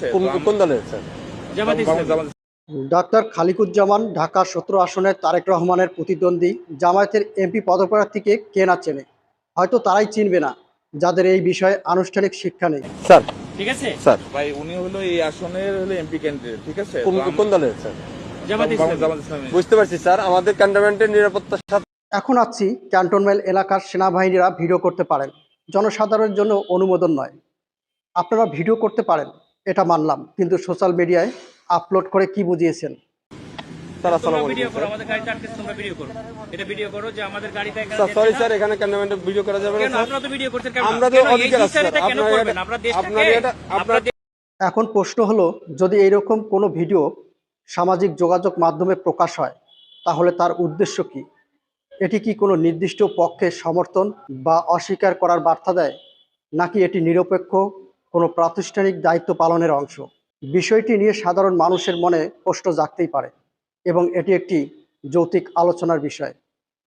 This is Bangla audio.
আছে। কোন দলের স্যার? জামাত ইসলামী। ডাক্তার খালিকুজ্জামান ঢাকা 17 আসনের তারেক রহমানের প্রতিদ্বন্দ্বী জামায়াতের এমপি পদপ্রার্থীকে কে না চেনে? হয়তো তারাই চিনবে না যাদের এই বিষয়ে আনুষ্ঠানিক শিক্ষা নেই। স্যার ঠিক আছে স্যার ভাই, উনি হলো এই আসনের হলো এমপি ক্যান্ডিডেট। ঠিক আছে, কোন দলের স্যার? জামাত ইসলামী। বুঝতে পারছি স্যার, আমাদের ক্যান্টনমেন্টের নিরাপত্তার সাথে এখন আছি ক্যান্টনমেন্ট এলাকার সেনাবাহিনীরা ভিডিও করতে পারেন, জনসাধারণের জন্য অনুমোদন নয়। আপনারা ভিডিও করতে পারেন, এটা মানলাম, কিন্তু সোশ্যাল মিডিয়ায় আপলোড করে কি বুঝিয়েছেন? স্যার আসসালামু ভিডিও আলাইকুম করো, স্যার। আমাদের গাড়িতে আটকেছে, তোমরা ভিডিও করো। এটা ভিডিও করো যে আমাদের গাড়িতে এখানে স্যার সরি স্যার, এখানে ক্যান্টনমেন্টে ভিডিও করা যাবে না কেন স্যার। আপনারা তো ভিডিও করতে কেন? আমরা তো কেন এই অধিকার আছে স্যার। বিষয়টা কেন করবেন? আপনারা দেশটাকে আপনার এখন প্রশ্ন হলো, যদি এইরকম কোনো ভিডিও সামাজিক যোগাযোগ মাধ্যমে প্রকাশ হয়, তাহলে তার উদ্দেশ্য কি? এটি কি কোনো নির্দিষ্ট পক্ষের সমর্থন বা অস্বীকার করার বার্তা দেয়, নাকি এটি নিরপেক্ষ কোনো প্রাতিষ্ঠানিক দায়িত্ব পালনের অংশ? বিষয়টি নিয়ে সাধারণ মানুষের মনে প্রশ্ন জাগতেই পারে, এবং এটি একটি যৌক্তিক আলোচনার বিষয়।